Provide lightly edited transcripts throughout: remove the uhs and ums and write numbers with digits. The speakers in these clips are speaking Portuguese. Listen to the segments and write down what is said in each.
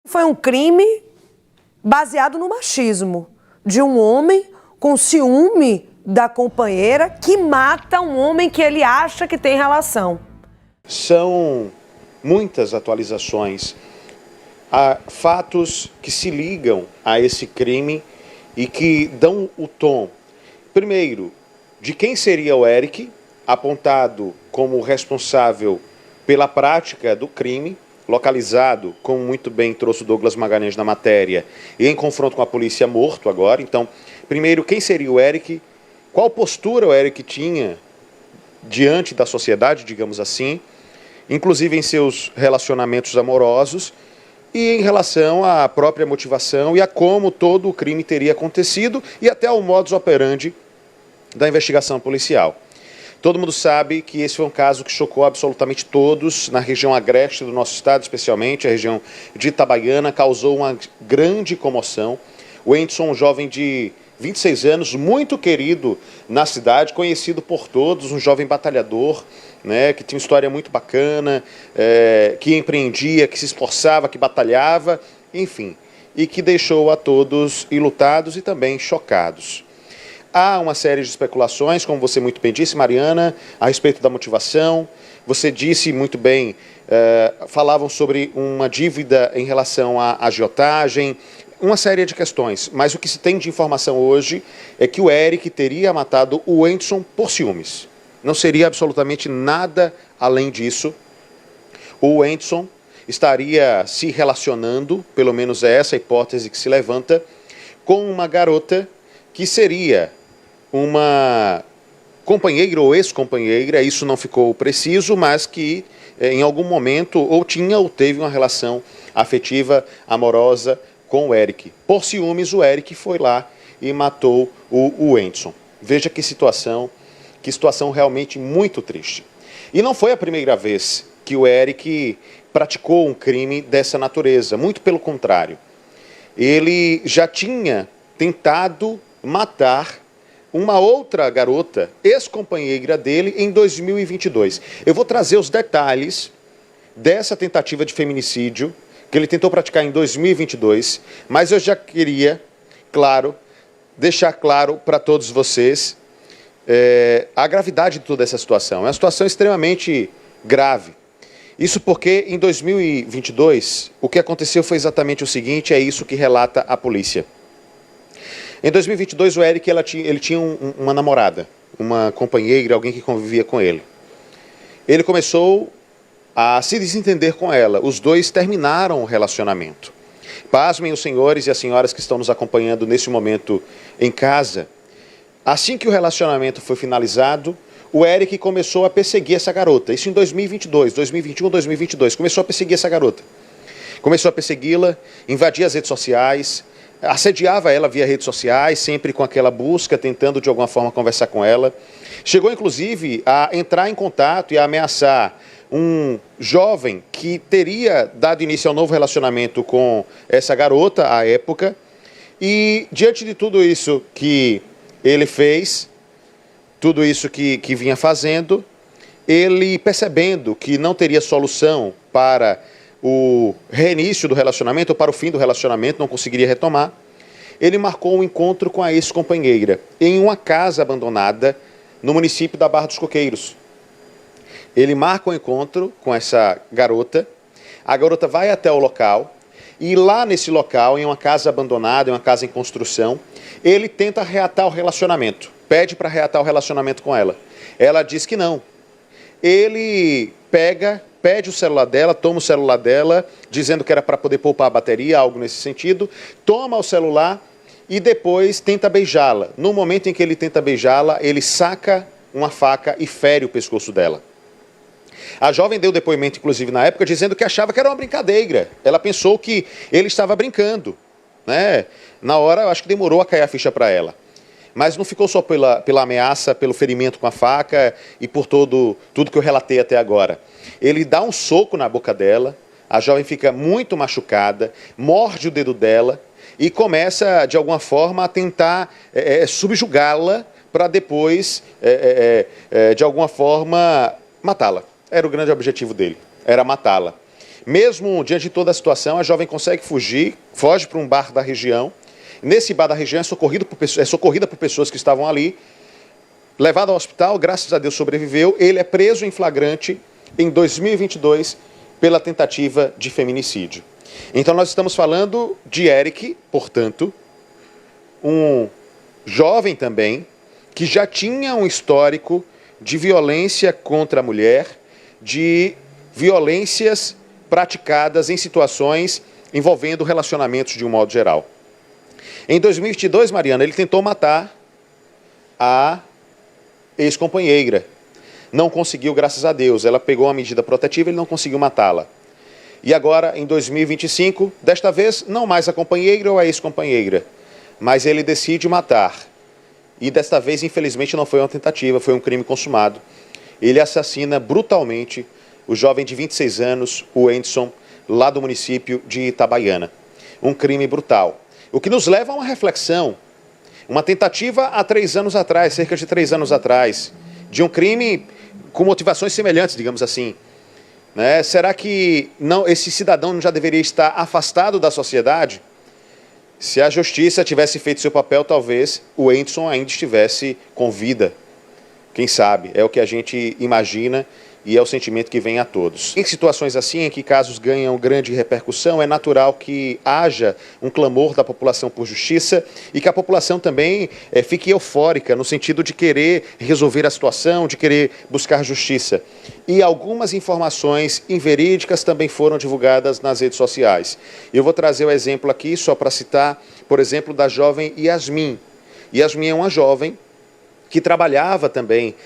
Foi um crime baseado no machismo, de um homem com ciúme da companheira que mata um homem que ele acha que tem relação. São muitas atualizações, há fatos que se ligam a esse crime e que dão o tom, primeiro, de quem seria o Eric, apontado como responsável pela prática do crime, localizado, como muito bem trouxe o Douglas Magalhães na matéria, e em confronto com a polícia morto agora. Então, primeiro, quem seria o Eric? Qual postura o Eric tinha diante da sociedade, digamos assim, inclusive em seus relacionamentos amorosos, e em relação à própria motivação e a como todo o crime teria acontecido e até ao modus operandi da investigação policial. Todo mundo sabe que esse foi um caso que chocou absolutamente todos na região agreste do nosso estado, especialmente a região de Itabaiana, causou uma grande comoção. O Wendson, um jovem de 26 anos, muito querido na cidade, conhecido por todos, um jovem batalhador, né, que tinha uma história muito bacana, que empreendia, que se esforçava, que batalhava, enfim, e que deixou a todos enlutados e também chocados. Há uma série de especulações, como você muito bem disse, Mariana, a respeito da motivação. Você disse muito bem, falavam sobre uma dívida em relação à agiotagem, uma série de questões. Mas o que se tem de informação hoje é que o Eric teria matado o Wendson por ciúmes. Não seria absolutamente nada além disso. O Wendson estaria se relacionando, pelo menos é essa a hipótese que se levanta, com uma garota que seria uma companheira ou ex-companheira, isso não ficou preciso, mas que em algum momento ou tinha ou teve uma relação afetiva, amorosa com o Eric. Por ciúmes, o Eric foi lá e matou o Wendson. Veja que situação realmente muito triste. E não foi a primeira vez que o Eric praticou um crime dessa natureza, muito pelo contrário. Ele já tinha tentado matar uma outra garota, ex-companheira dele, em 2022. Eu vou trazer os detalhes dessa tentativa de feminicídio que ele tentou praticar em 2022, mas eu já queria, claro, deixar claro para todos vocês a gravidade de toda essa situação. É uma situação extremamente grave. Isso porque em 2022 o que aconteceu foi exatamente o seguinte, é isso que relata a polícia. Em 2022 o Eric ele tinha uma namorada, uma companheira, alguém que convivia com ele. Ele começou a se desentender com ela, os dois terminaram o relacionamento. Pasmem os senhores e as senhoras que estão nos acompanhando nesse momento em casa. Assim que o relacionamento foi finalizado, o Eric começou a perseguir essa garota. Isso em 2022, 2021, 2022. Começou a perseguir essa garota. Começou a persegui-la, invadia as redes sociais, assediava ela via redes sociais, sempre com aquela busca, tentando de alguma forma conversar com ela. Chegou inclusive a entrar em contato e a ameaçar um jovem que teria dado início ao novo relacionamento com essa garota à época. E diante de tudo isso que ele fez, tudo isso que vinha fazendo, ele percebendo que não teria solução para o reinício do relacionamento, ou para o fim do relacionamento, não conseguiria retomar, ele marcou um encontro com a ex-companheira em uma casa abandonada no município da Barra dos Coqueiros. Ele marca um encontro com essa garota, a garota vai até o local, e lá nesse local, em uma casa abandonada, em uma casa em construção, ele tenta reatar o relacionamento, pede para reatar o relacionamento com ela. Ela diz que não. Ele pede o celular dela, toma o celular dela, dizendo que era para poder poupar a bateria, algo nesse sentido, toma o celular e depois tenta beijá-la. No momento em que ele tenta beijá-la, ele saca uma faca e fere o pescoço dela. A jovem deu depoimento, inclusive, na época, dizendo que achava que era uma brincadeira. Ela pensou que ele estava brincando, né? Na hora, eu acho que demorou a cair a ficha para ela. Mas não ficou só pela ameaça, pelo ferimento com a faca e por tudo que eu relatei até agora. Ele dá um soco na boca dela, a jovem fica muito machucada, morde o dedo dela e começa, de alguma forma, a tentar subjugá-la para depois, de alguma forma, matá-la. Era o grande objetivo dele, era matá-la. Mesmo diante de toda a situação, a jovem consegue fugir, foge para um bar da região. Nesse bar da região é socorrida por pessoas que estavam ali, levado ao hospital, graças a Deus sobreviveu. Ele é preso em flagrante em 2022 pela tentativa de feminicídio. Então nós estamos falando de Eric, portanto, um jovem também, que já tinha um histórico de violência contra a mulher, de violências praticadas em situações envolvendo relacionamentos de um modo geral. Em 2022, Mariana, ele tentou matar a ex-companheira. Não conseguiu, graças a Deus. Ela pegou uma medida protetiva e ele não conseguiu matá-la. E agora, em 2025, desta vez, não mais a companheira ou a ex-companheira, mas ele decide matar. E desta vez, infelizmente, não foi uma tentativa, foi um crime consumado. Ele assassina brutalmente o jovem de 26 anos, o Anderson, lá do município de Itabaiana. Um crime brutal. O que nos leva a uma reflexão, uma tentativa há 3 anos atrás, cerca de 3 anos atrás, de um crime com motivações semelhantes, digamos assim. Né? Será que esse cidadão não já deveria estar afastado da sociedade? Se a justiça tivesse feito seu papel, talvez o Anderson ainda estivesse com vida. Quem sabe? É o que a gente imagina e é o sentimento que vem a todos. Em situações assim, em que casos ganham grande repercussão, é natural que haja um clamor da população por justiça e que a população também fique eufórica no sentido de querer resolver a situação, de querer buscar justiça. E algumas informações inverídicas também foram divulgadas nas redes sociais. Eu vou trazer o exemplo aqui, só para citar, por exemplo, da jovem Yasmin. Yasmin é uma jovem que trabalhava também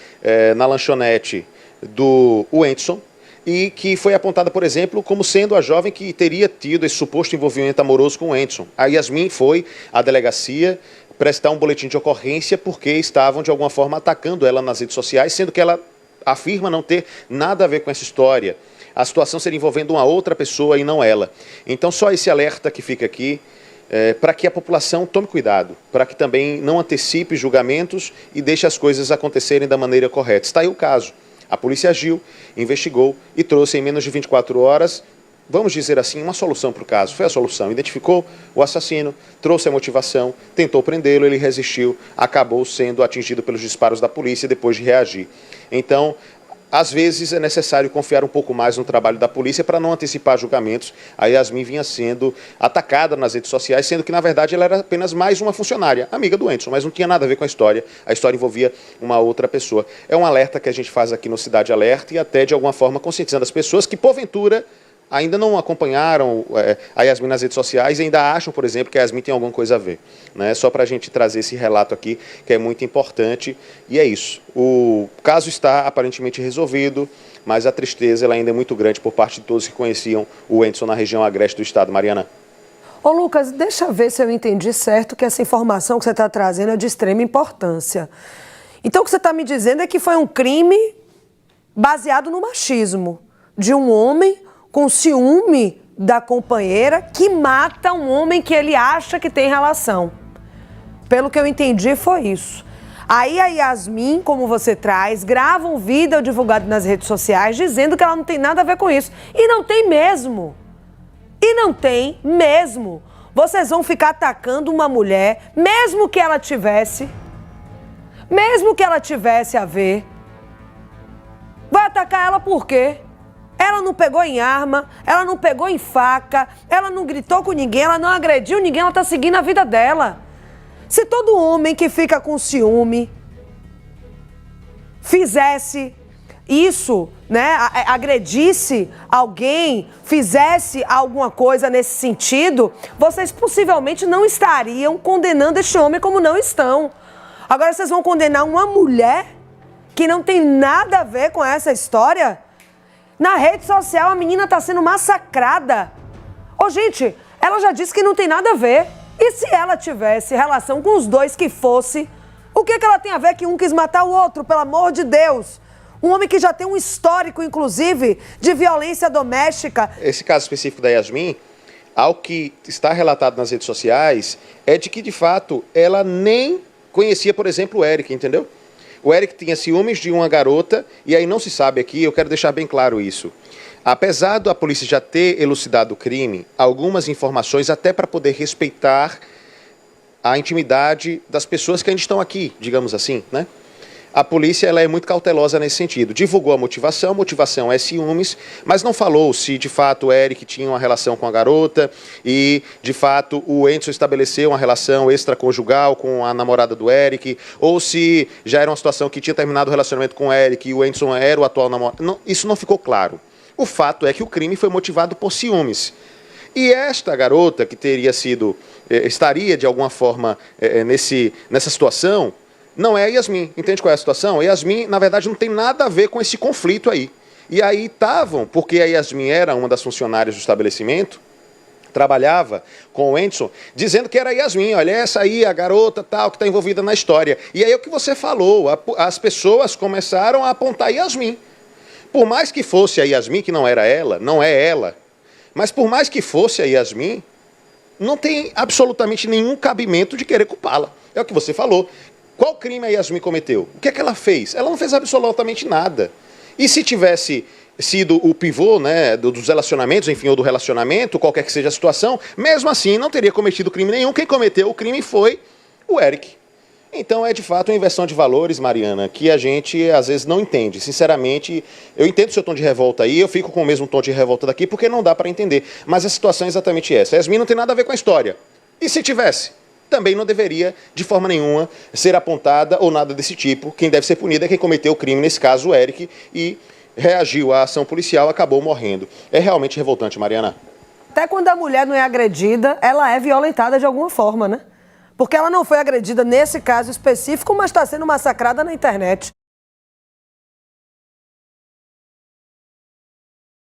na lanchonete do Anderson e que foi apontada, por exemplo, como sendo a jovem que teria tido esse suposto envolvimento amoroso com o Anderson. A Yasmin foi à delegacia prestar um boletim de ocorrência porque estavam, de alguma forma, atacando ela nas redes sociais, sendo que ela afirma não ter nada a ver com essa história. A situação seria envolvendo uma outra pessoa e não ela. Então, só esse alerta que fica aqui, para que a população tome cuidado, para que também não antecipe julgamentos e deixe as coisas acontecerem da maneira correta. Está aí o caso. A polícia agiu, investigou e trouxe em menos de 24 horas, vamos dizer assim, uma solução para o caso. Foi a solução. Identificou o assassino, trouxe a motivação, tentou prendê-lo, ele resistiu, acabou sendo atingido pelos disparos da polícia depois de reagir. Então, às vezes é necessário confiar um pouco mais no trabalho da polícia para não antecipar julgamentos. A Yasmin vinha sendo atacada nas redes sociais, sendo que, na verdade, ela era apenas mais uma funcionária, amiga do Anderson, mas não tinha nada a ver com a história envolvia uma outra pessoa. É um alerta que a gente faz aqui no Cidade Alerta e até, de alguma forma, conscientizando as pessoas que, porventura, ainda não acompanharam a Yasmin nas redes sociais e ainda acham, por exemplo, que a Yasmin tem alguma coisa a ver. Né? Só para a gente trazer esse relato aqui, que é muito importante. E é isso. O caso está aparentemente resolvido, mas a tristeza ela ainda é muito grande por parte de todos que conheciam o Anderson na região agreste do estado. Mariana. Ô Lucas, deixa eu ver se eu entendi certo que essa informação que você está trazendo é de extrema importância. Então o que você está me dizendo é que foi um crime baseado no machismo de um homem com ciúme da companheira que mata um homem que ele acha que tem relação. Pelo que eu entendi, foi isso. Aí a Yasmin, como você traz, grava um vídeo divulgado nas redes sociais dizendo que ela não tem nada a ver com isso. E não tem mesmo. E não tem mesmo. Vocês vão ficar atacando uma mulher, mesmo que ela tivesse a ver. Vai atacar ela por quê? Ela não pegou em arma, ela não pegou em faca, ela não gritou com ninguém, ela não agrediu ninguém, ela tá seguindo a vida dela. Se todo homem que fica com ciúme fizesse isso, né, agredisse alguém, fizesse alguma coisa nesse sentido, vocês possivelmente não estariam condenando este homem como não estão. Agora vocês vão condenar uma mulher que não tem nada a ver com essa história? Na rede social, a menina está sendo massacrada. Ô, gente, ela já disse que não tem nada a ver. E se ela tivesse relação com os dois que fosse, o que ela tem a ver que um quis matar o outro, pelo amor de Deus? Um homem que já tem um histórico, inclusive, de violência doméstica. Esse caso específico da Yasmin, ao que está relatado nas redes sociais, é de que, de fato, ela nem conhecia, por exemplo, o Eric, entendeu? O Eric tinha ciúmes de uma garota, e aí não se sabe aqui, eu quero deixar bem claro isso. Apesar da polícia já ter elucidado o crime, algumas informações até para poder respeitar a intimidade das pessoas que ainda estão aqui, digamos assim, né? A polícia ela é muito cautelosa nesse sentido. Divulgou a motivação é ciúmes, mas não falou se de fato o Eric tinha uma relação com a garota e de fato o Wendson estabeleceu uma relação extraconjugal com a namorada do Eric, ou se já era uma situação que tinha terminado o relacionamento com o Eric e o Wendson era o atual namorado. Não, isso não ficou claro. O fato é que o crime foi motivado por ciúmes. E esta garota que estaria de alguma forma nessa situação, não é a Yasmin. Entende qual é a situação? A Yasmin, na verdade, não tem nada a ver com esse conflito aí. E aí estavam, porque a Yasmin era uma das funcionárias do estabelecimento, trabalhava com o Wendson, dizendo que era a Yasmin, olha, essa aí, a garota tal, que está envolvida na história. E aí é o que você falou, as pessoas começaram a apontar a Yasmin. Por mais que fosse a Yasmin, que não era ela, não é ela, mas por mais que fosse a Yasmin, não tem absolutamente nenhum cabimento de querer culpá-la. É o que você falou. Qual crime a Yasmin cometeu? O que é que ela fez? Ela não fez absolutamente nada. E se tivesse sido o pivô, né, dos relacionamentos, enfim, ou do relacionamento, qualquer que seja a situação, mesmo assim não teria cometido crime nenhum. Quem cometeu o crime foi o Eric. Então é de fato uma inversão de valores, Mariana, que a gente às vezes não entende. Sinceramente, eu entendo o seu tom de revolta aí, eu fico com o mesmo tom de revolta daqui, porque não dá para entender. Mas a situação é exatamente essa. A Yasmin não tem nada a ver com a história. E se tivesse? Também não deveria, de forma nenhuma, ser apontada ou nada desse tipo. Quem deve ser punido é quem cometeu o crime, nesse caso o Eric, e reagiu à ação policial, acabou morrendo. É realmente revoltante, Mariana. Até quando a mulher não é agredida, ela é violentada de alguma forma, né? Porque ela não foi agredida nesse caso específico, mas está sendo massacrada na internet.